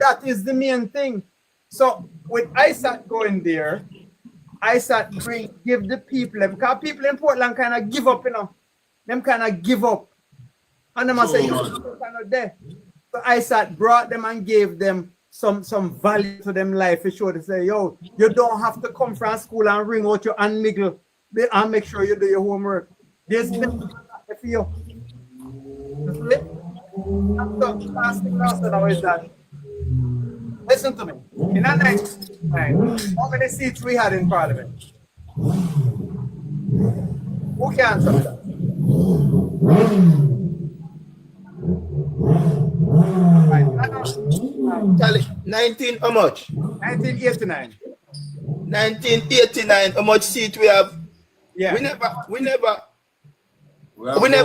That is the main thing. So with ISAT going there, ISAT give the people, because people in Portland kind of give up, Them kind of give up. And them say, you kind of there. So ISAT brought them and gave them some value to them life for sure to say, yo, you don't have to come from school and ring out your hand niggle and make sure you do your homework. There's nothing for you. So last thing I said is that, listen to me. In that night, how many seats we had in Parliament? Who can answer that? Tell it. 19, how much? 1989. 1989, how much seat we have? Yeah. We never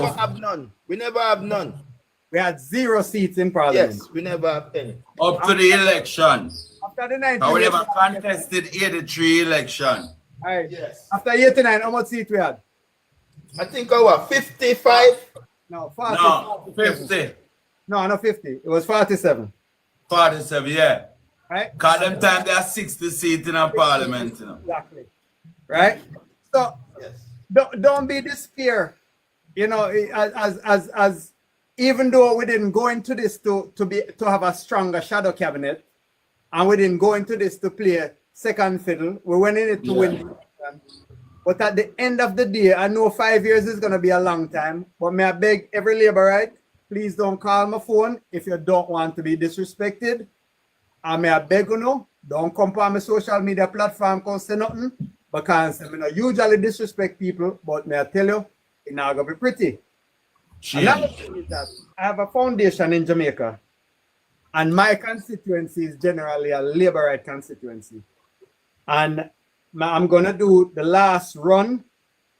have none. We never have none. We had 0 seats in Parliament. Yes, we never have any. Up to the election. After the 19. We never contested 83 election. Right. Yes. After 89, how much seats we had? I think our 55. No, 40. No, 50. No, not 50. It was 47. 47, yeah. Right? Because them time they are 60 seats in a parliament. Exactly. Right? So Yes. don't be despair. As even though we didn't go into this to have a stronger shadow cabinet, and we didn't go into this to play second fiddle, we went in it to win. But at the end of the day, I know 5 years is gonna be a long time. But may I beg every Labourite, please don't call my phone if you don't want to be disrespected. And may I beg you, don't come on my social media platform and say nothing, because I usually disrespect people, but may I tell you, it's not gonna be pretty. Another thing is that I have a foundation in Jamaica, and my constituency is generally a Labourite constituency. And I'm gonna do the last run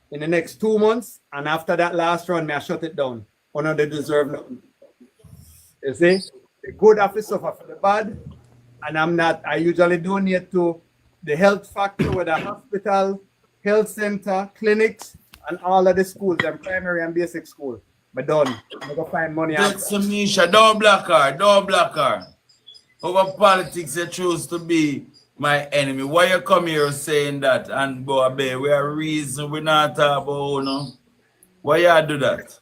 in the next 2 months, and after that last run, may I shut it down. They deserve nothing. You see, the good have to suffer for the bad, and I usually donate to the health factor with the hospital, health center, clinics, and all of the schools, and primary and basic school. But done. I'm gonna find money. That's Misha, don't block her, don't block her. Over politics, you choose to be my enemy. Why you come here saying that? And boy, we are reason we not talk about, Why you do that?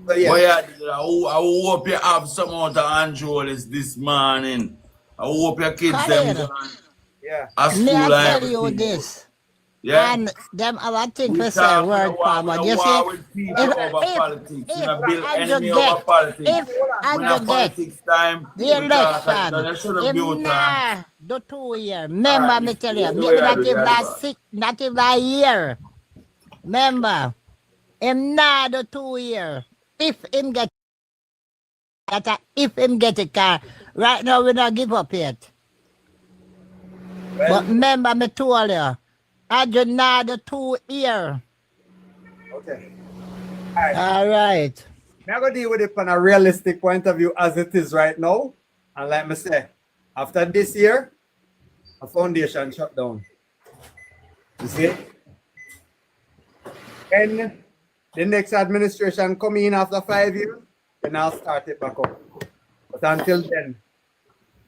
But yeah. Why you do that? I hope you have some amount of annuals this morning. I hope your kids them at school. May I tell and you everything. this? Yeah. And them other thing We for say talk word power. You see, over politics. We not build enemy over politics. if When I a get politics time, the we talk, election, and you shouldn't if build time. nah, the 2 year. Remember me tell you, Yeah, not even yeah, that yeah. 6, not even that year. Remember, him nah the 2 year. If him get it, car. Right now we not give up yet. But remember me told you, I just not the 2 year. Okay. All right. I'm going to deal with it from a realistic point of view as it is right now. And like I say, after this year, a foundation shut down. You see? And the next administration come in after 5 years, then I'll start it back up. But until then,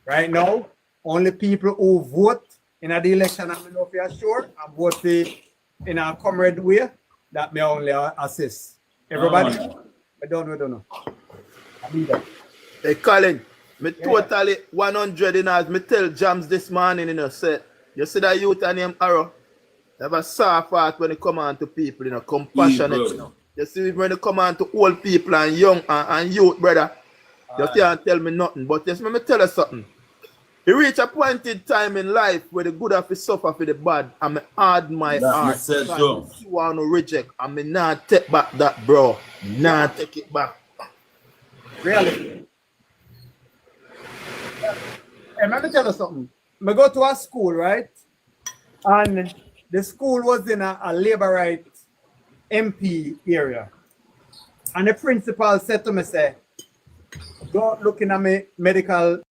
right now, only people who vote in the election, I know if you're sure, and vote in a comrade way, that may only assist. Everybody, we don't know. I mean that. Hey, Colin, me totally 100 in as me tell Jams this morning, say, you see that youth and him arrow? They have a soft heart when they come on to people, compassionate. You see, when they come on to old people and young and youth, brother, you can't tell me nothing. But yes, let me tell you something. You reach a point in time in life where the good have to suffer for the bad, and me hard my heart. You want to reject, and me not take back that, bro. Not take it back. Really? Hey, let me tell you something. I go to a school, right? And the school was in a Labourite MP area. And the principal said to me, say, don't look in at me medical.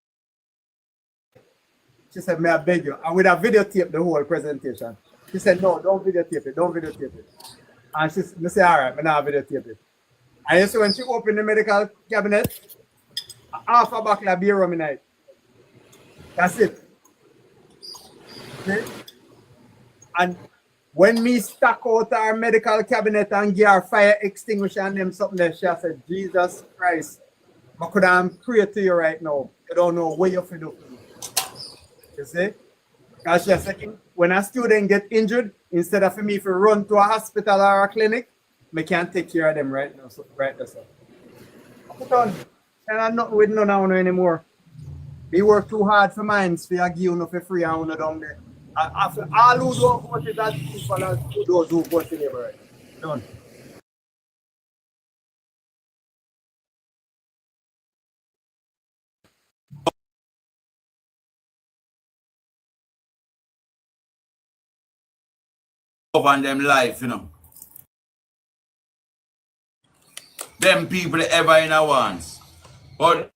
She said, may I beg you? And with a videotape the whole presentation. She said, no, don't videotape it, don't videotape it. And she said, all right, I'm not videotape it. And you see when she opened the medical cabinet, half a bottle of beer rum in it. That's it. Okay? And when me stack out our medical cabinet and give our fire extinguisher and them something there, she said, Jesus Christ, I could pray to you right now. You don't know what you have to do. You see? Because she said, when a student get injured, instead of me to run to a hospital or a clinic, I can't take care of them right now. So, right there, so. Put on. And I'm not with none of you anymore. We work too hard for mines for you give you for free and you down there. After all who don't vote it as people as those who vote in Labour. Right? Done. On them life, you know. Them people ever in a once. But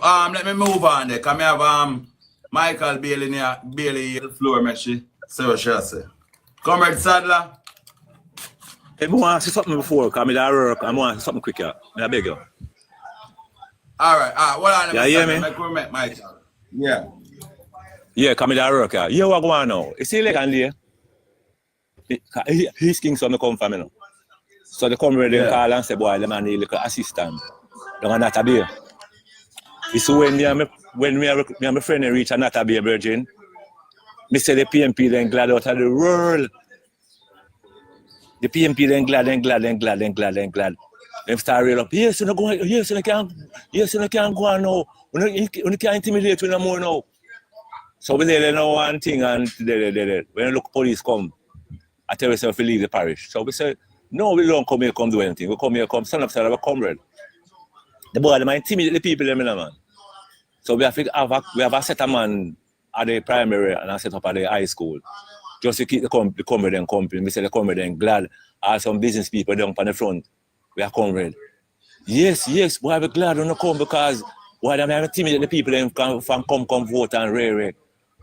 let me move on there. Come have Michael Bailey near Bailey the floor, Meshi. So what shall I say? Comrade Sadler. I want to say something before, because I work. I want to say something quicker. I beg you. Alright, what on Yeah, hear me? Michael. Yeah. Yeah, come in work. Yeah, what going on now? You see, like, and his king son come from me now. So they come ready and call and say, boy, the man need like an assistant. They're not a beer. You see, when me and my friend reach a not a beer virgin, me say the PNP then glad out of the world. The PNP then glad. Them start real up. Yes, you go. Yes, you can't go on now. You can't intimidate me no more now. So we there know one thing, and when look police come, I tell myself to leave the parish. So we say, no, we don't come here come do anything. We come here come stand up side of a comrade. The boy them intimidate the people them, man. So we have a set of man at the primary and a set up at the high school. Just to keep the comrade and company. We say the comrade and glad. All some business people down on the front. We are comrade. Yes, boy, we're glad when you come because why them intimidate the people them come vote and rare.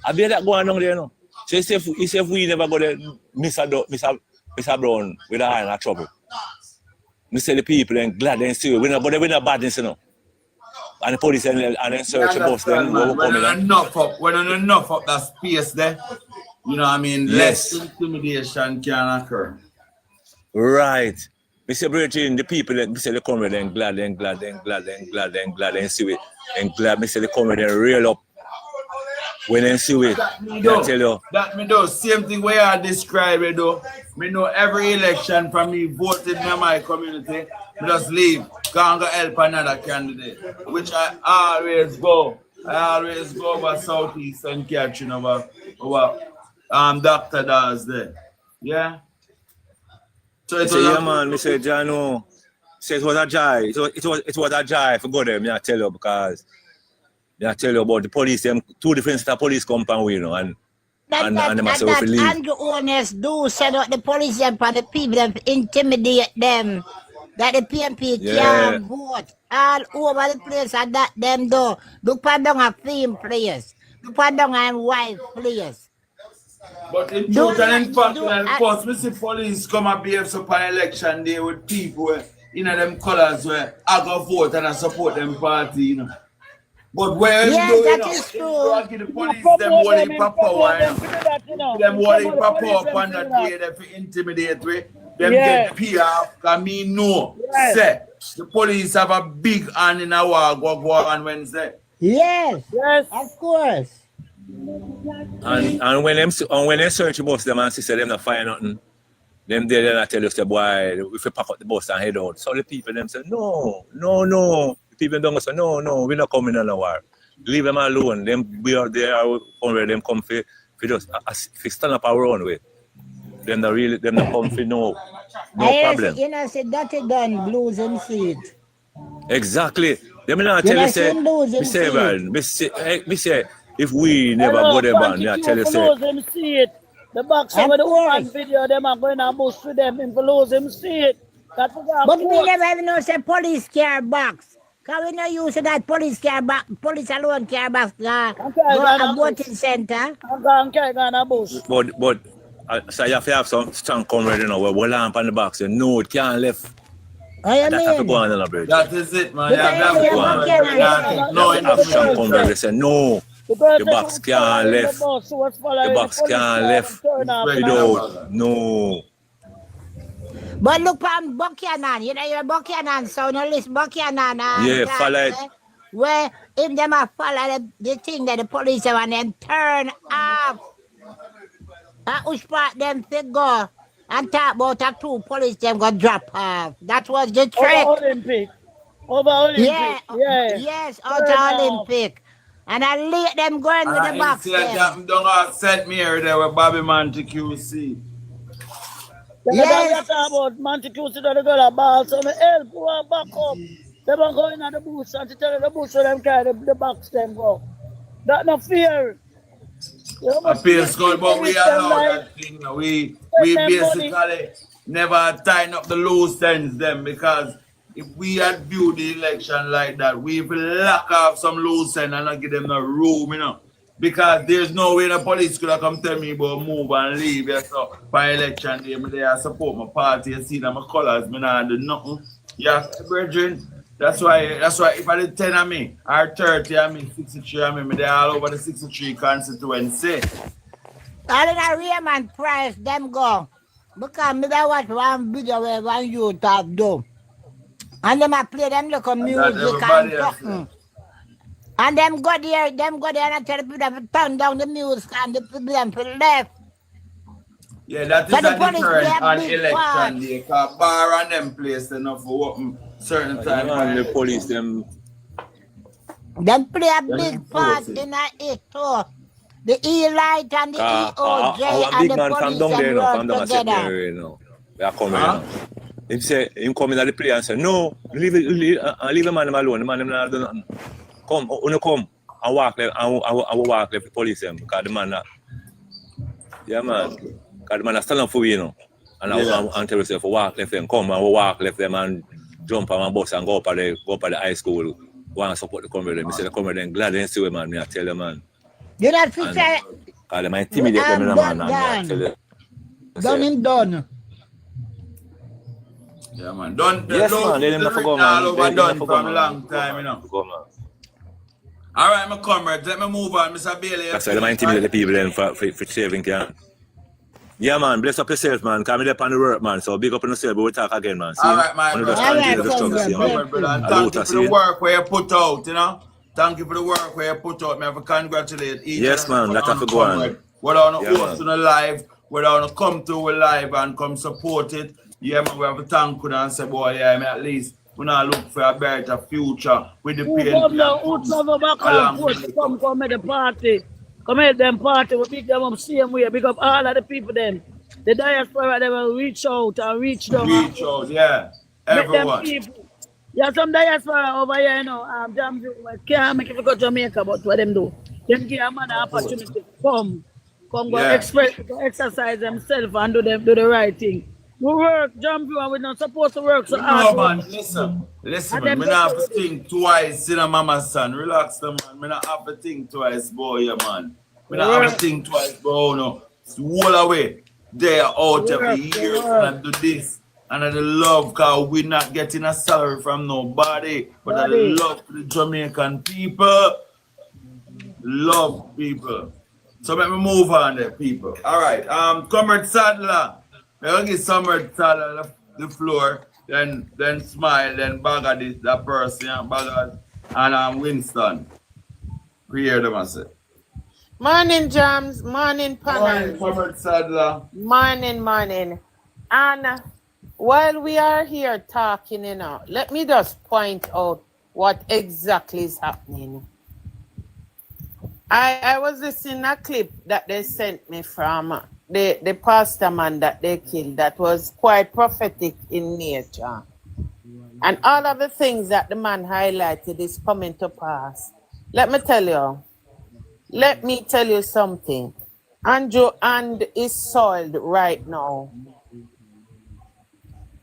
I bet that going on there, you know. So if we never go there, Mr. Brown with a eye in trouble. We say the people and glad and see we not badness, you know. And the police and then search the bus then when enough up that space there, you know what I mean, Yes. less intimidation can occur. Right. Mr. Bridging, the people that say they come with and glad and see it. And glad Mr. they come with and real up. When they see it, I tell you. That me do. Same thing where I describe it though. Me know every election from me voted in my community, me just leave. Can't go help another candidate. Which I always go. Over Southeast and catching over Dr. Dawes there. Yeah. So I say, yeah man, I say Jano. Say it was a joy. It was a joy for go there, I tell you, because I tell you about the police, them two different set of police compound, you know, and them say we leave. Andrew owners do set up the police and the people them intimidate them. That the PNP can't vote all over the place and that them do. Look down a film players. Look down a white players. But in truth and in fact, of course, we see police come and behave so on election day with people in them colours where I go vote and I support them party, you know. But where yes, you that know, is true. The police, them holding for power, you know. Them holding for power upon that day, they for intimidate we. Them get PR, because me know, say, the police have a big hand in our war on Wednesday. Yes, of course. And when they search the bus, them and say them not find nothing. Them they not tell you, say, boy, if you pack up the bus and head out. So the people them say, no. The people don't say, no, we're not coming on a war. Leave them alone. We are there, where them come for just stand up our own way. Them not come for no problem. You know, say that it done blues and seed. Exactly. Them not tell you, say, if we never go there, man, I tell you, say. The box with the one video, them are going to boost with them in lose him see it. But we never even know say police care box. Because we not use that police care box, police alone care box go a voting center. But so you have to have some strong comrade, you know, where we lamp on the box and no, it can't left. What you That have to mean? go on, Bridget. That is it, man. Because You have you to go say on. Buchanan No The action information. come there, they say, no, Because the they box was can't following the left. bus, who was The following the box police can't car left and turn off in Regular. a without, no. But look on Buchanan, you know you're Buchanan, so no list Buchanan Yeah, follow it. where if them a follow the thing that the police have and then turn off. Which part them they go and talk about a two police them go drop off. That was the trick. over Olympic. Over Olympic. Yeah, Yeah. yes, out Turn off. Olympic. And I let them going with the box That them. happened down at St. Mary there with Bobby QC. Yes. They talk about Montecusi that they got a ball, so me help who are back up. They were going at the bush and to tell the bush where them carry the box them go. That no fear. You I feel good, but we allow like, that thing. We basically never tighten up the loose ends them, because if we had viewed the election like that, we will lock off some loose ends and not give them no room, you know. Because there's no way the police could have come tell me about move and leave. Yeah, so for election day, me there I support my party, you see that my colours, me not do nothing. Yeah, brethren. That's why if I did 10 of me, or 30 of me, 63 of me, they all over the 63 constituency. All in a Raymond Price, them go. Because me that watch one video where one youth have do. And them a play them local music and something. And them go there and I tell the people to turn down the music and the people them for left. Yeah, that is But a the police deterrent play a on big election part. day, because bar and them place enough for what certain time. And the police, them, Them play a big part in it too. The E-Light and the EOJ our and big the man from police down there, them no, work from down at St. together. Mary, no. They are coming now. Him say, him come in at the play and say, no, leave the man alone. The man them not do nothing. Come, come and walk left, and walk left the police them, because the man that, yeah man, because the man that stand up for you, know. And I tell yourself, walk left them, come and walk left them and jump on my bus and go up at the high school, go and support the comrade. I say the comrade then glad they see you, man. I tell you, man. You know, if say, Because they intimidate them, man. And I tell you. done and done. Yeah, man. Done. Yes, man. They never go, man. All over They done never from go, a man. long time, you know. Go, man. All right, my comrades, let me move on, Mr. Bailey. That's why they intimidate the people then for saving can. Yeah, man. Bless up yourself, man. Come up on the work, man. So big up on yourself, but we'll talk again, man. See? All right, my brother. All right, Thank you for brother. the work where you put out, you know. Thank you for the work where you put out. Me have to congratulate each Yes, man. That's a good one. Whether on Yeah, host on the live, whether on come to a live and come support it. Yeah, man, we have to thank you and say, boy, yeah, man, at least we now look for a better future with the PNP. Who come back and forth come at the party. Come at them party, we pick them up same way, pick up all of the people them. The diaspora, they will reach out and reach them. Reach out, yeah. Everyone. Yeah, some diaspora over here, you know, can't make it go to Jamaica, but what them do? Them give a man an opportunity to come go exercise themselves and do the right thing. We work, jump you, and we're not supposed to work so hard. No, man, listen, man, me not have to think twice, you know, mama son. Relax, man. Me not have to think twice, boy, yeah, man. Me not have to think twice, bro, no. It's all away. They are out every year and do this. And the love, because we're not getting a salary from nobody, but the love for the Jamaican people. Love people. So let me move on there, people. All right, Comrade Sadler. I'll give Comrade Sadler the floor, then Smile, then Bagger that person, Bagger, and Winston. We hear them, I say. Morning, Jams. Morning, panel. Morning, Comrade Sadler. Morning. And while we are here talking, you know, let me just point out what exactly is happening. I was listening to a clip that they sent me from the pastor man that they killed that was quite prophetic in nature. And all of the things that the man highlighted is coming to pass. Let me tell you something. Andrew and is soiled right now.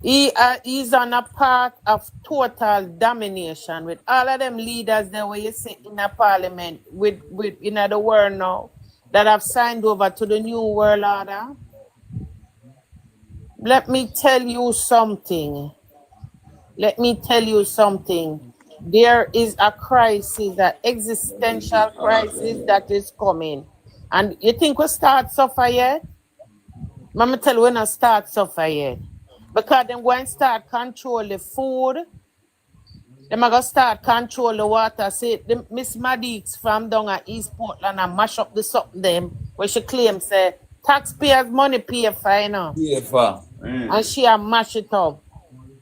He's on a path of total domination with all of them leaders that where you sit in a parliament with in the world now that have signed over to the new world order. Let me tell you something. let me tell you something. There is a crisis, an existential crisis that is coming. And you think we start suffer yet? Mama tell you we not start suffer yet. Because then when start control the food, them are going to start control the water. See, the Miss Madix from down at East Portland and mash up the something them where she claims say taxpayers money pay for, you know. Yeah, for. And she a mash it up.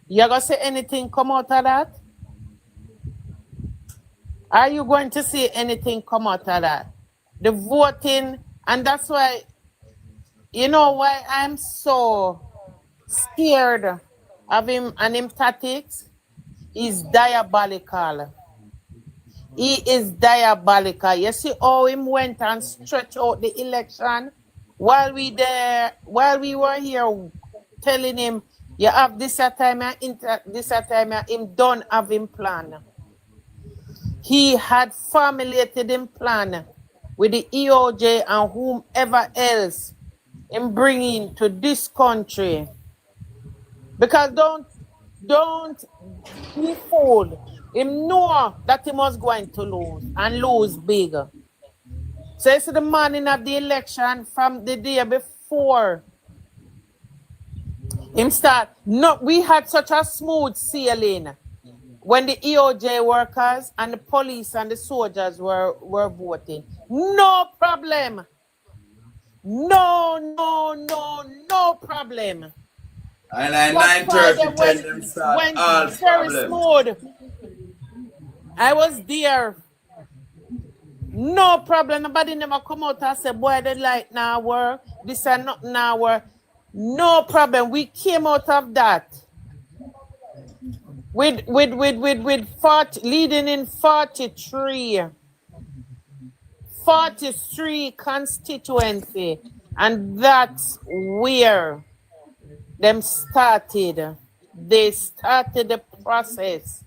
You gonna say anything come out of that? Are you going to see anything come out of that? The voting, and that's why, you know why I'm so scared of him and him tactics? Is diabolical. He is diabolical. You see how him went and stretched out the election while we were here telling him you have this time him don't have him plan. He had formulated him plan with the EOJ and whomever else him bringing to this country. Because don't be fooled. Him know that he was going to lose and lose big. So it's the morning of the election from the day before. Him start. No, we had such a smooth sailing when the EOJ workers and the police and the soldiers were voting. No problem. No problem. And at 9:30 tell them start all very problems. smooth. I was there. No problem. Nobody never come out and say, boy, the light now work. This and not now work. No problem. We came out of that. With 40, leading in 43 constituency. And that's where them started. They started the process.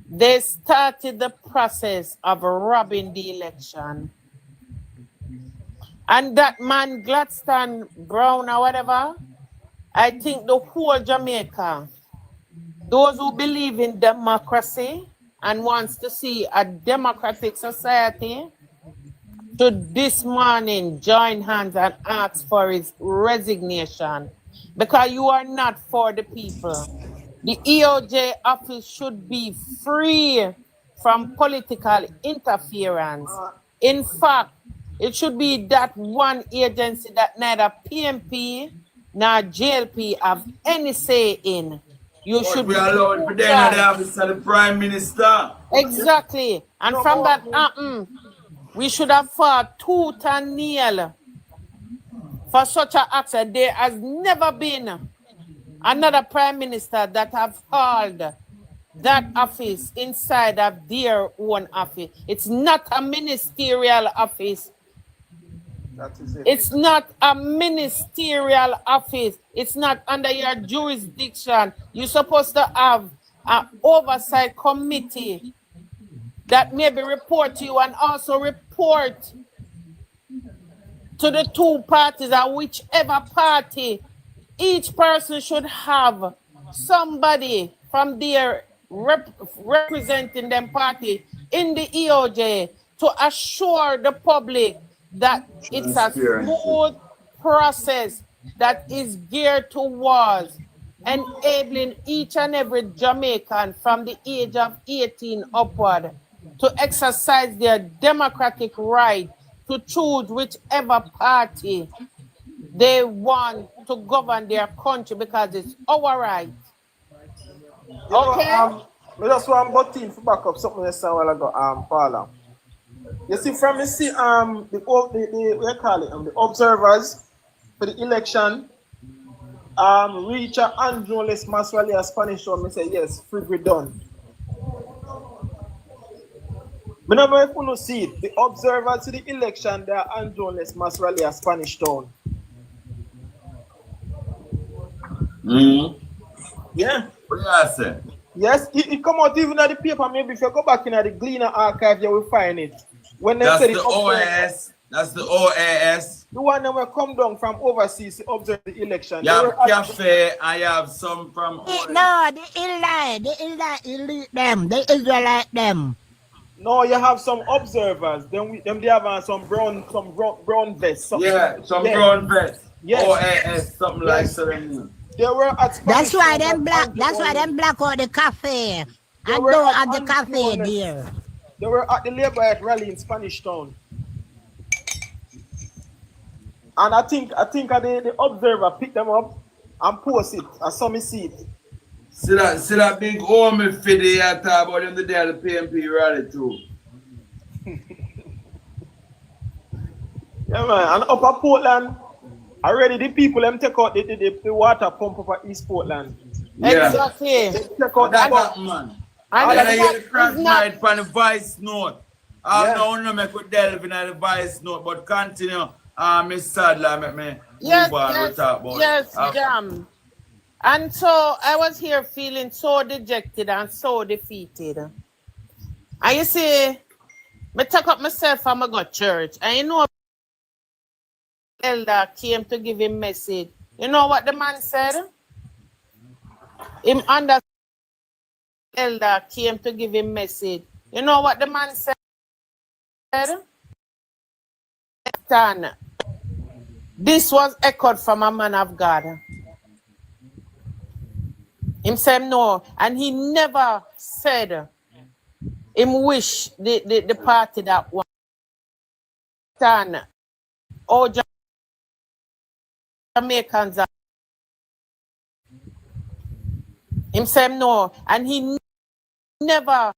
They started the process of robbing the election. And that man, Gladstone Brown or whatever, I think the whole Jamaica, those who believe in democracy and wants to see a democratic society, to this morning join hands and ask for his resignation, because you are not for the people. The EOJ office should be free from political interference. In fact, it should be that one agency that neither PNP nor JLP have any say in. You But should we be allowed for them in the office of the Prime Minister. exactly. And from that we should have fought tooth and nail for such an action. There has never been another prime minister that have held that office inside of their own office. It's not a ministerial office. That is it. It's not a ministerial office. It's not under your jurisdiction. You're supposed to have an oversight committee that maybe report to you and also report to the two parties, or whichever party. Each person should have somebody from their representing them party in the EOJ to assure the public that it's a smooth process that is geared towards enabling each and every Jamaican from the age of 18 upward to exercise their democratic right to choose whichever party they want to govern their country, because it's our right. Okay? I just want button for back up something else a while ago, Paula. You see, from the the observers for the election, Richard Androles Maswali, a Spanish show, me say yes, free done. But now if you see it, the observers to the election, they are Androles Maswali, a Spanish town. Yeah. What do you say? Yes, it come out even at the paper. Maybe if you go back in the Gleaner archive, you will find it. When they That's said the it OAS. That's the OAS. The one that will come down from overseas to observe the election. You have Cafe and you have some from No, the elite them, the Israelite them. No, you have some observers. Then they have some brown vests. Brown vests. Yes. OAS, something like that. They were at That's why them black out the cafe. I don't have the cafe there. They were at the Labour rally in Spanish Town. And I think the observer picked them up and post it. I saw me see it. See that big homie fiddy you talk about in the day of the PNP rally too. Yeah, man. And up at Portland, already the people them take out the water pump up at East Portland. Yeah. Exactly. They take out That man. And I hear the it's crash not, night from the vice note. I don't know make we delve in the vice note, but continue. Miss Sadler, make me yes, move on. We talk about yes, Jam. And so I was here feeling so dejected and so defeated. And you see, I took up myself and I go to church. And you know, elder came to give him message. You know what the man said? Him under elder came to give him message. You know what the man said? This was echoed from a man of God. Him said no, and he never said him wish the party that one. Oh, Jamaicans are. Him said no, and he never.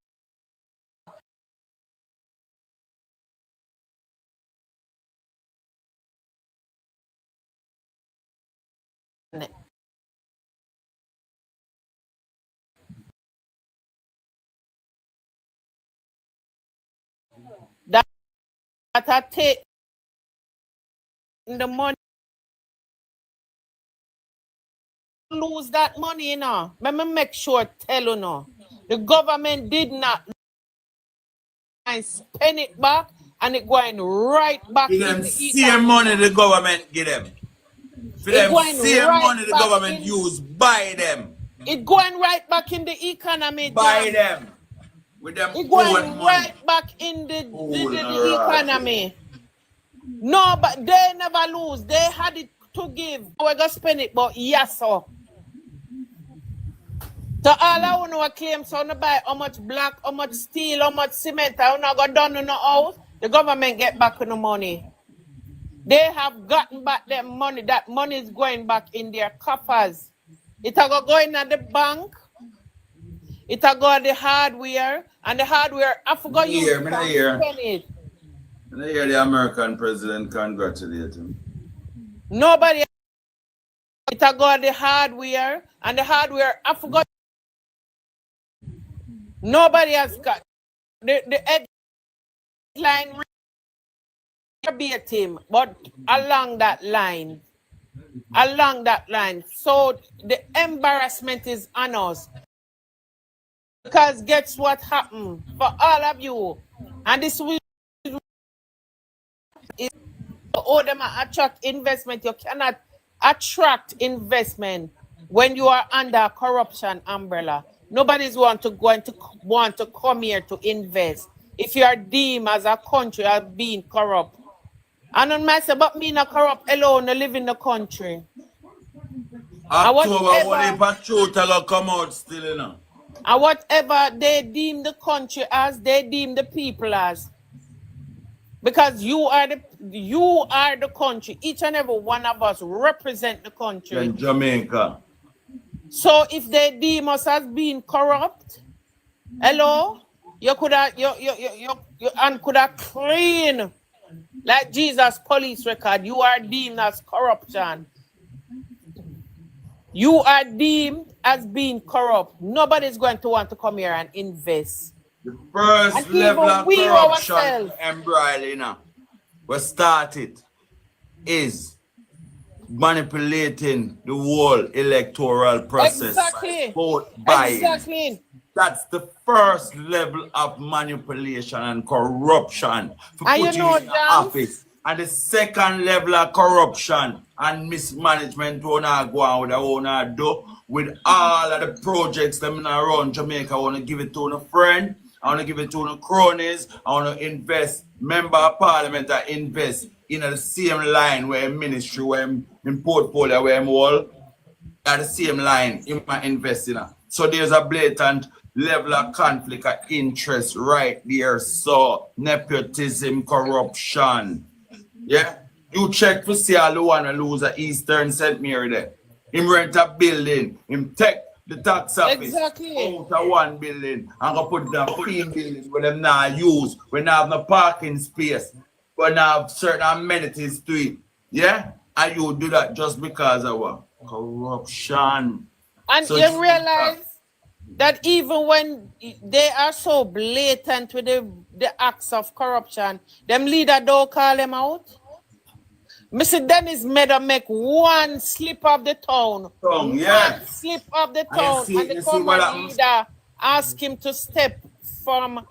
That I take the money, lose that money, you know. Let me make sure tell you now. The government did not spend it back, and it going right back give in them the same money the government give them. For them same right money the back government in- use, buy them. It going right back in the economy. Buy Jam. them. With them It own going money. right back in the Right. economy. No, but they never lose. They had it to give. We're going to spend it, but yes, sir. So all I want to claim, so no buy how much black, how much steel, how much cement, I not go done in the house. The government get back the money. They have gotten back their money. That money is going back in their coffers. It will go in at the bank. It will go at the hardware, and the hardware, I forgot you Here, me not here. spend it. And I hear the American president congratulate him. Nobody. It will go at the hardware, and the hardware, I forgot. Nobody has got the headline beat him, but along that line. So the embarrassment is on us. Because guess what happened for all of you? And this will them attract investment. You cannot attract investment when you are under a corruption umbrella. Nobody's going to want to come here to invest if you are deemed as a country as being corrupt. And on myself, but me not corrupt alone, I live in the country. October, what if truth will come out still, you know? And whatever they deem the country as, they deem the people as. Because you are the country. Each and every one of us represent the country. In Jamaica. So if they deem us as being corrupt, hello, you could have clean like Jesus' police record. You are deemed as corruption. You are deemed as being corrupt. Nobody's going to want to come here and invest. The first And level even of we corruption ourselves. embroiling now was started is manipulating the whole electoral process. Exactly. Vote buying. Exactly. That's the first level of manipulation and corruption for And you putting know, you in Jam, office And the second level of corruption and mismanagement we wanna go on with I wanna do with all of the projects that around Jamaica. I wanna give it to a friend, I wanna give it to a cronies, I wanna invest, member of parliament that invest in the same line where ministry, where in portfolio, where I'm all at the same line in my investing. So there's a blatant level of conflict of interest right there. So nepotism, corruption. Yeah, you check to see all the one who lose at Eastern St. Mary there. Him rent a building, him take the tax office out of one building and go put them 15 buildings where them not use, we not have no parking space, we not have certain amenities to it. Yeah? And you do that just because of what? Corruption. And So you realize that even when they are so blatant with the acts of corruption, them leader don't call them out. Mr. Dennis Meadow make one slip of the town. One slip of the town. And the common leader ask him to step from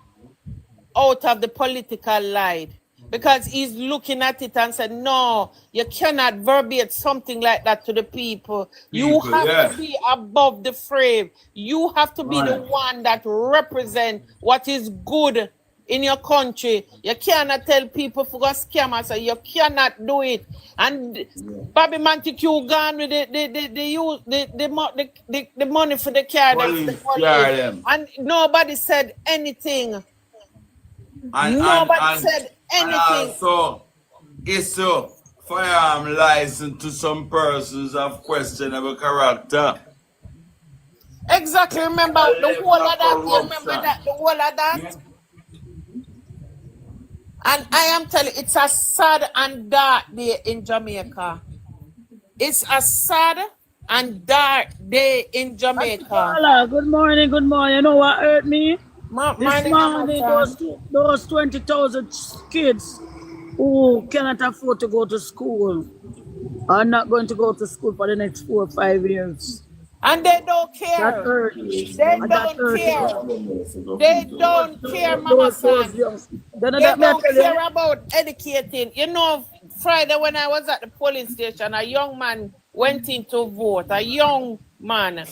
out of the political line. Because he's looking at it and said, no, you cannot verbiate something like that to the people. You have to be above the frame. You have to be the one that represent what is good in your country. You cannot tell people for go scam, so you cannot do it. And Bobby Montague gone with the money for the car. And nobody said anything. Nobody said anything. So, issue firearm license to some persons of questionable character. Exactly. Remember the whole of that. You remember that? The whole of that. And I am telling you, it's a sad and dark day in Jamaica. It's a sad and dark day in Jamaica. Good morning, good morning. You know what hurt me? This morning, those 20,000 kids who cannot afford to go to school are not going to go to school for the next 4 or 5 years. And they don't care. That hurt me. They don't care. They don't care, Mama Son. They don't care about educating. You know, Friday when I was at the polling station, a young man went in to vote, a young man.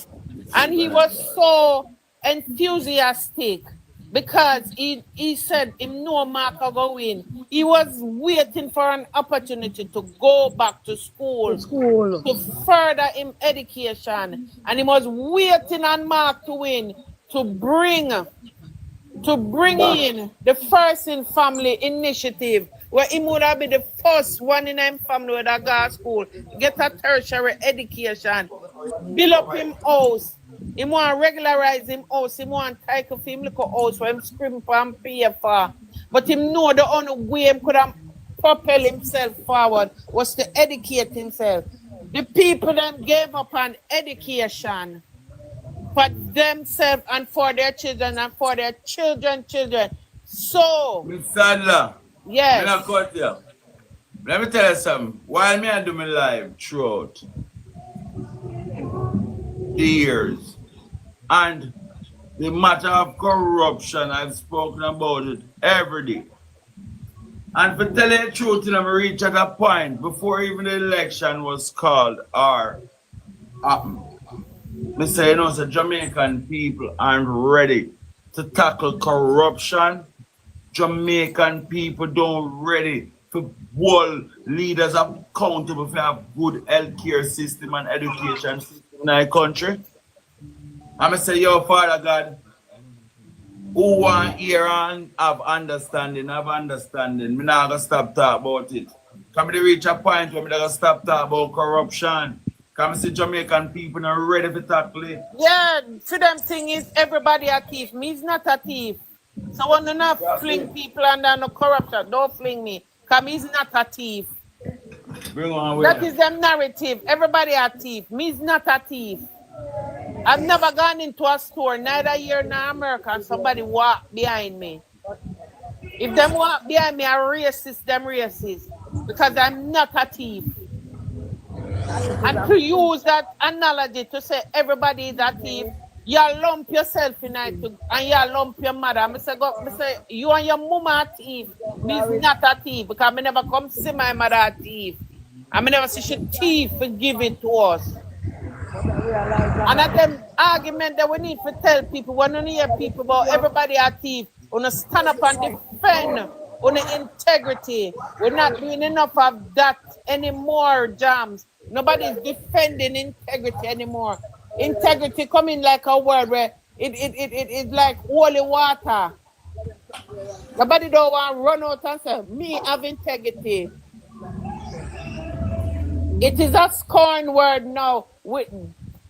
And he was so enthusiastic because he said him no marker go in. He was waiting for an opportunity to go back to school. To further him education, and he was waiting on Mark to win to bring in the First in Family initiative, where he would have been the first one in him family with a girl school, get a tertiary education, build up him house. He want to regularize him house. He want to take off him little house for him scream for and pay for. But him know the only way him could have propel himself forward was to educate himself. The people them gave up on education for themselves and for their children and for their children. So, Miss Sadler, yes. Let me tell you something. While me I do my live throughout the years, and the matter of corruption, I've spoken about it every day. And for tell you the truth, I reach at a point before even the election was called or happened. I say, you know, the Jamaican people aren't ready to tackle corruption. Jamaican people don't ready to hold leaders accountable for a good healthcare system and education system in our country. I'm say, yo, Father God, who want hear and have understanding, me not gonna stop talk about it. Come to reach a point where me not gonna stop talk about corruption. Come see Jamaican people not ready to tackle it. Yeah, for them thing is everybody a thief. Me's not a thief. So when you not fling people under no corruption, don't fling me. Cause me's not a thief. Bring on that is the narrative. Everybody a thief. Me's not a thief. I've never gone into a store, neither here nor America, and somebody walk behind me. If them walk behind me, I racist them racist. Because I'm not a thief. And to use that analogy to say everybody is a thief, You lump yourself in it and you lump your mother. I say, you and your mama a thief. Me's not a thief because I never come see my mother a thief. I never see she thief to give it to us. And at them argument that we need to tell people, when you hear people about everybody a thief, wanna stand up and defend on the integrity. We're not doing enough of that anymore, Jams. Nobody's defending integrity anymore. Integrity coming like a word where it's like holy water. Nobody don't want to run out and say, me have integrity. It is a scorn word now with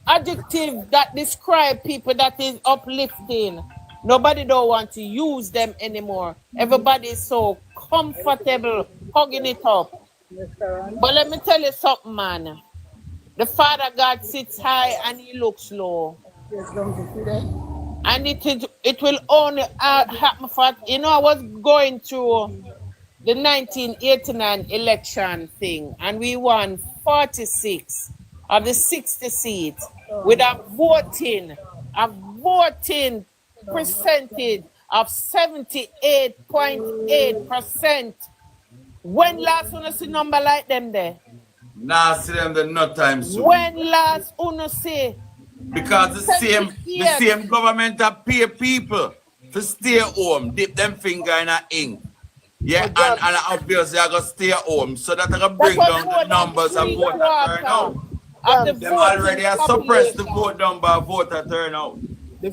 adjectives that describe people that is uplifting. Nobody don't want to use them anymore. Everybody is so comfortable hugging it up. But let me tell you something, man. The Father God sits high and he looks low. And it will only happen for, I was going through the 1989 election thing, and we won 46 of the 60 seats with a voting percentage of 78.8%. When last one see number like them there? Nah, see them the no time soon. When last one see? Because the same government that pay people to stay home, dip them finger in a ink. Yeah, and obviously I gotta stay home so that I can bring down the numbers of voter turnout. Them already have suppressed the vote number of voter turnout. The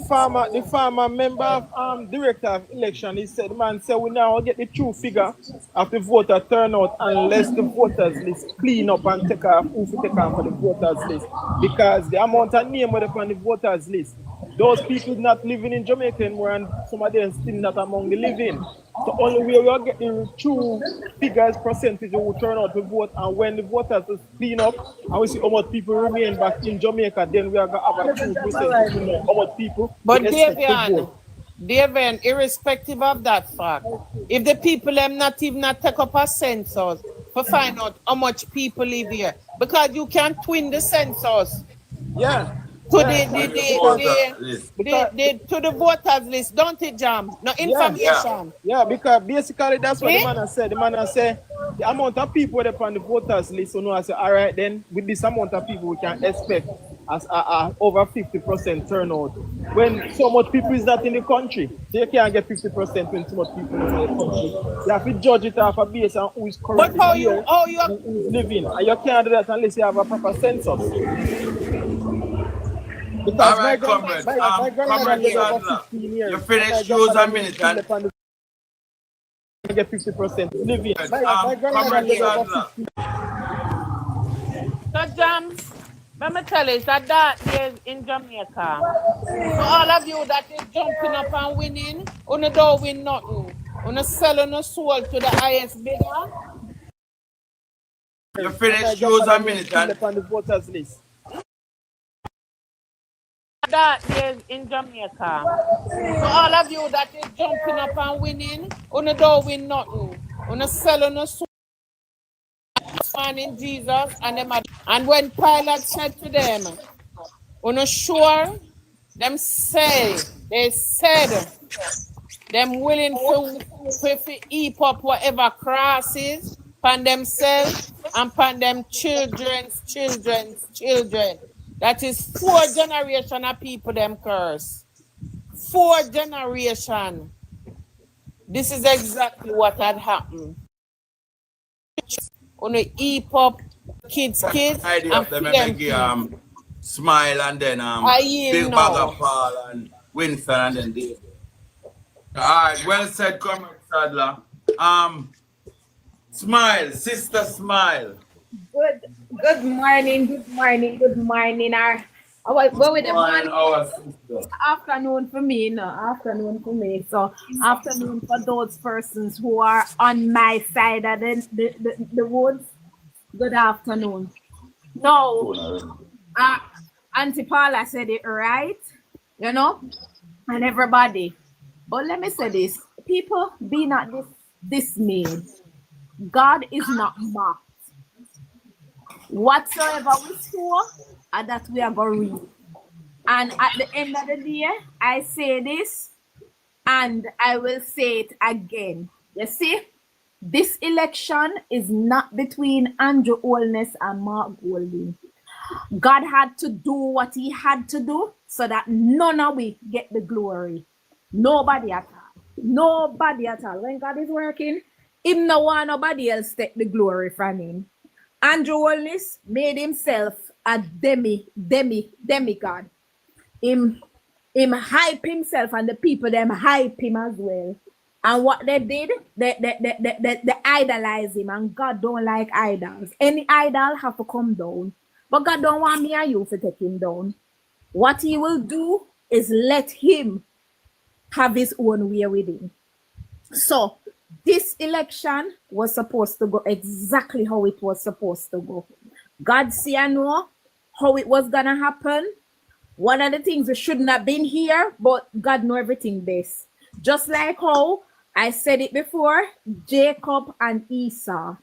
farmer member of director of election, he said, man, we now get the true figure of the voter turnout unless the voters list clean up and take off who to take off for the voters list. Because the amount of name on the voters list, those people not living in Jamaica anymore and some of them still not among the living. So only way we will get the true figures percentage who turn out to vote, and when the voters is clean up and we see how much people remain back in Jamaica, then we are going to have a true percentage to know how much people. But Davian, irrespective of that fact, if the people them not even take up a census to find out how much people live here, because you can twin the census. Yeah. To the voters list, don't it, Jam? No information. Yeah, because basically that's what the man has said. The man has said the amount of people on the voters list. So now I say, all right, then with this amount of people, we can expect as over 50% turnout. When so much people is not in the country, so you can't get 50% when so much people in the country. You have to judge it off a base on who is currently here, who is living, and you can't do that unless you have a proper census. Because all right, comrade. Comrade Sadler, you finish use a minute and get 50% living. Comrade Sadler. So, Jams, let me tell you, it's a dark days in Jamaica. So all of you that is jumping up and winning, you don't win nothing. You sell your soul to the highest bidder. You finish use a minute and on the voters list. That days in Jamaica. So all of you that is jumping up and winning, you don't win nothing. You sell your soul in Jesus and when Pilate said to them, you sure? They said them willing to heap up whatever crosses upon themselves and upon them children's children. That is 4 generations of people them curse. 4 generations. This is exactly what had happened. On a heap up kids and them Smile and then Big Bag of Paul and Winston and then Dave. Alright, well said, Comrade Sadler. Smile, sister Smile. Good morning. Afternoon for me, So afternoon for those persons who are on my side of the woods. Good afternoon. No, Auntie Paula said it right, and everybody. But let me say this: people, be not dismayed. God is not mocked. Whatsoever we sow, and that we are going to reap. And at the end of the day, I say this and I will say it again. You see, this election is not between Andrew Holness and Mark Golding. God had to do what he had to do so that none of we get the glory. Nobody at all. Nobody at all. When God is working, him no want nobody else take the glory from him. Andrew Holness made himself a demigod. Him hype himself and the people them hype him as well. And what they did, they idolize him, and God don't like idols. Any idol have to come down. But God don't want me and you to take him down. What he will do is let him have his own way with him. So this election was supposed to go exactly how it was supposed to go. God see and know how it was gonna happen. One of the things that shouldn't have been here, but God know everything best. Just like how I said it before, Jacob and Esau.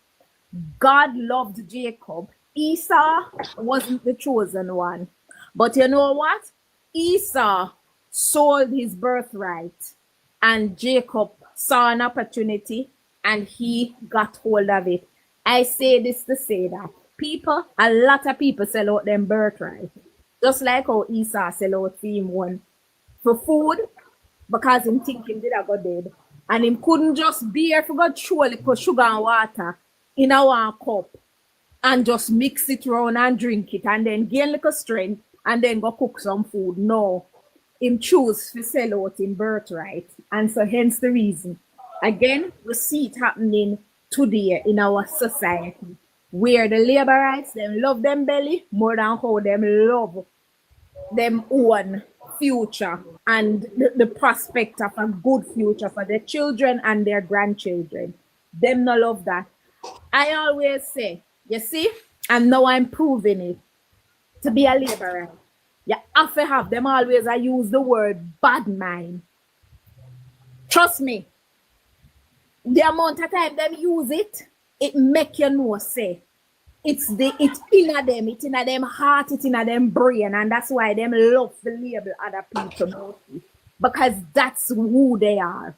God loved Jacob. Esau wasn't the chosen one. But you know what? Esau sold his birthright, and Jacob saw an opportunity and he got hold of it. I say this to say that a lot of people sell out them birthright. Just like how Esau sell out for him one for food, because him thinking did I go dead. And him couldn't just bear for God surely put sugar and water in a one cup and just mix it around and drink it and then gain little strength and then go cook some food. No. Him choose to sell out in birthright. And so hence the reason. Again, we see it happening today in our society, where the laborites, them love them belly more than how them love them own future and the prospect of a good future for their children and their grandchildren. Them no love that. I always say, you see, and now I'm proving it, to be a laborer, you have to have them always. I use the word bad mind. Trust me, the amount of time them use it, it make you know, say, it's in them heart, it's in them brain, and that's why them love to label other people, because that's who they are.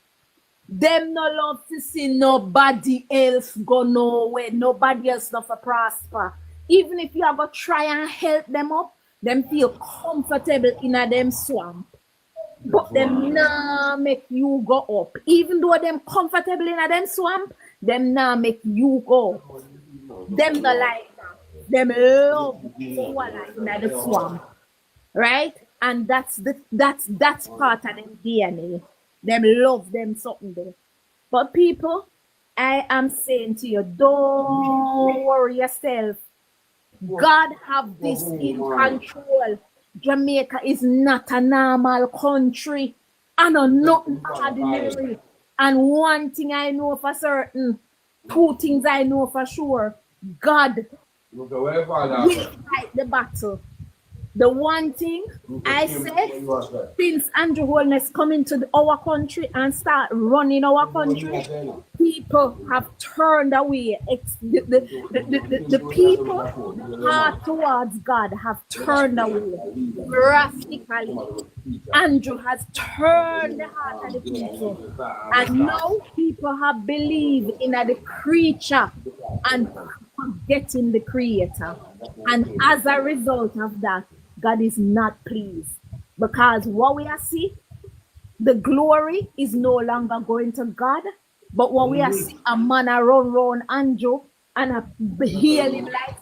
Them no love to see nobody else go nowhere, nobody else not for prosper. Even if you ever try and help them up, them feel comfortable in a them swamp. But them nah make you go up. Even though them comfortable in a them swamp, them nah make you go. Them no like that. Them love in the swamp. Right? And that's part of them DNA. Them love them something there. But people, I am saying to you, don't worry yourself. God have this in control. Jamaica is not a normal country. I know nothing ordinary. And one thing I know for certain, two things I know for sure. God will fight the battle. The one thing I said, since Andrew Holness come into our country and start running our country, people have turned away. The people heart towards God have turned away drastically. Andrew has turned the heart of the people. And now people have believed in the creature and forgetting the creator. And as a result of that, God is not pleased, because what we are see, the glory is no longer going to God, but what we are see, a man around Andrew and heal him like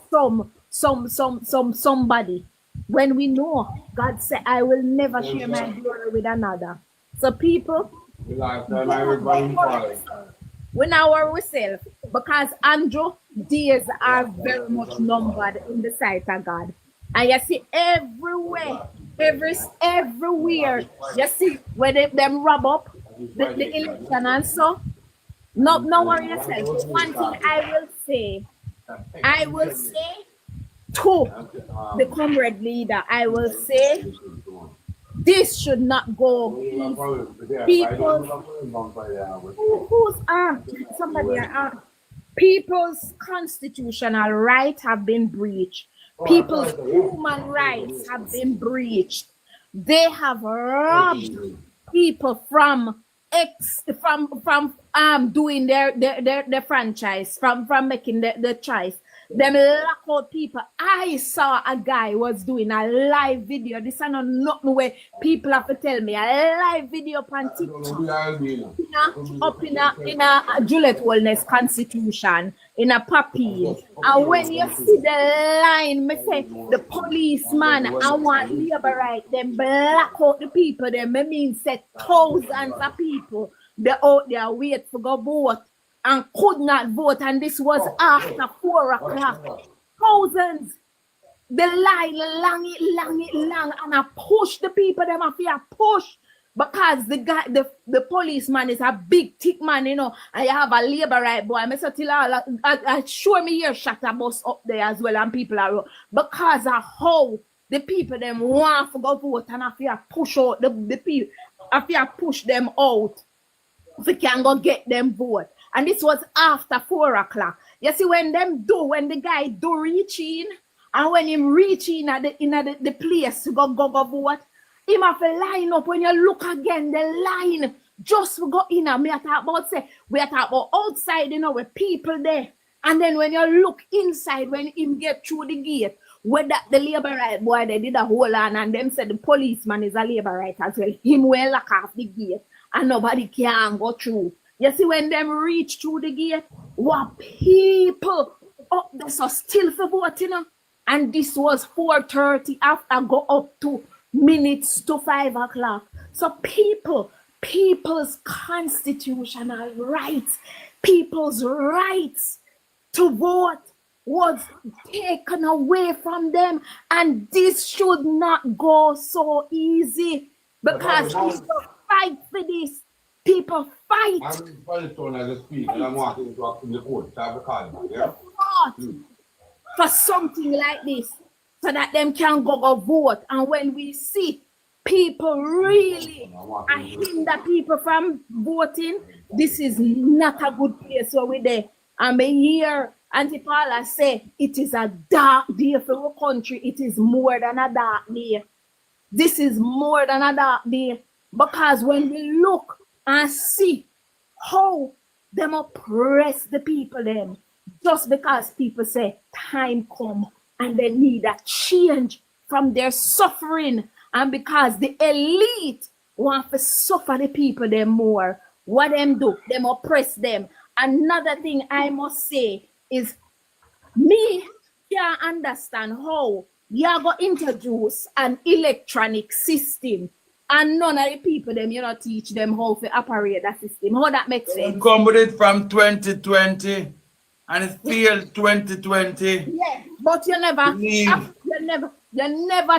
somebody. When we know God said, I will never share my glory with another. So people, we now worry ourselves, because Andrew days are very much numbered in the sight of God. And you see everywhere, everywhere, you see where them rub up the election and so. No worry yourself. One thing I will say to the comrade leader, I will say this should not go. People's constitutional rights have been breached. People's human rights have been breached. they have robbed people from doing their franchise, from making the choice. Them lock out people. I saw a guy was doing a live video. This is not nothing where people have to tell me. A live video on TikTok. Up in a Juliet Wellness Constitution, in a puppy. And when you see the line, me say the policeman, I want labor right, them black out the people, them me mean say thousands of people they out there wait to go vote and could not vote, and this was after 4 o'clock. Thousands. The line long, and I push the people, them up here, push. Because the guy, the policeman is a big thick man, you know, and you have a labor right boy. I sure me here shut a bus up there as well, and people are because of how the people them want to go vote, and I feel push out the people, I feel push them out. We can go get them vote. And this was after 4 o'clock. You see, when the guy do reach in, and when him reach in at the place to go vote, him have to line up. When you look again, the line just go in. And we are talking about outside, you know, with people there. And then when you look inside, when him get through the gate, where the labor right boy, they did a whole lot, and them said the policeman is a labor right as well. Him will lock off the gate, and nobody can go through. You see, when them reach through the gate, what people up there so still for voting, and this was 4:30 after go up to minutes to 5 o'clock. So people's constitutional rights, people's rights to vote was taken away from them, and this should not go so easy because people fight for this. People fight. I'm walking in the court, for something like this, so that them can go vote. And when we see people really hinder people from voting, this is not a good place where we're there. And I hear Auntie Paula say it is a dark day for our country. It is more than a dark day. This is more than a dark day, because when we look and see how them oppress the people them, just because people say time come and they need a change from their suffering, and because the elite want to suffer the people them more, what them do? Them oppress them. Another thing I must say is, me can't understand how you go introduce an electronic system and none of the people them, you know, teach them how to operate that system. How that makes sense? Come with it from 2020 and it failed 2020. Yeah, but you never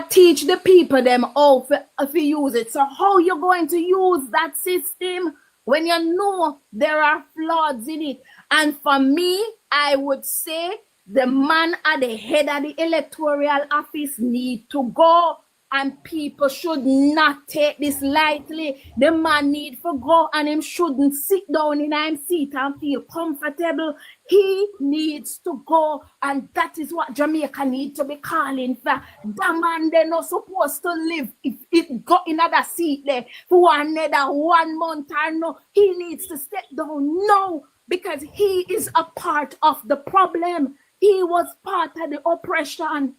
teach the people them how to use it. So how you going to use that system when you know there are flaws in it? And for me, I would say the man at the head of the electoral office need to go, and people should not take this lightly. The man need to go, and him shouldn't sit down in his seat and feel comfortable. He needs to go, and that is what Jamaica need to be calling for. The man, they're not supposed to live if it got another seat there for another 1 month or no. He needs to step down now, because he is a part of the problem. He was part of the oppression.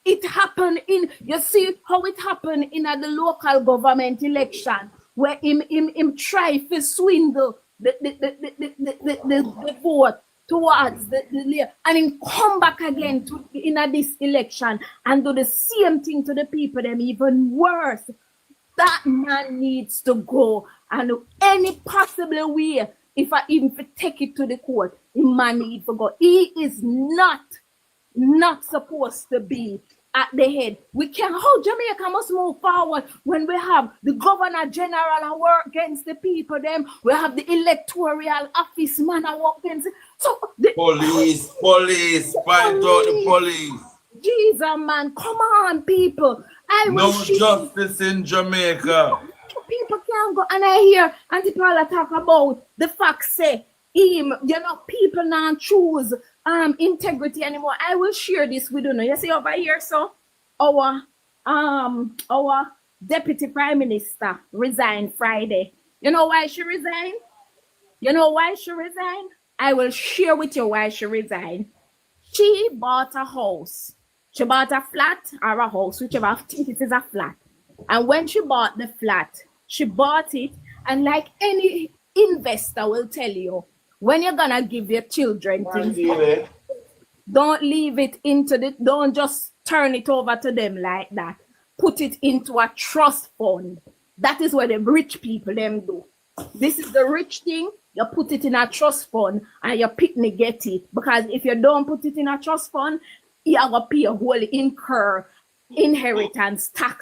It happened you see how it happened in the local government election, where him try to swindle the vote towards the and him come back again in this election and do the same thing to the people, them even worse. That man needs to go, and any possible way, if I even take it to the court, the man needs to go. He is not supposed to be at the head. We can, how Jamaica must move forward when we have the governor general and work against the people them. We have the electoral office man and work against it. So the police, fight out the police. Jesus, man, come on, people. No justice in Jamaica. People can't go, and I hear Auntie Paula talk about the fact say people not choose integrity anymore. I will share this with you. You see over here, so our our deputy prime minister resigned Friday. You know why she resigned? You know why she resigned? I will share with you why she resigned. She bought a house. She bought a flat or a house, whichever I think it is a flat. And when she bought the flat, she bought it, and like any investor will tell you, when you're gonna give your children things, don't leave it into the, don't just turn it over to them like that. Put it into a trust fund. That is what the rich people them do. This is the rich thing. You put it in a trust fund and your picnic get it. Because if you don't put it in a trust fund, you are going to pay a whole incur inheritance tax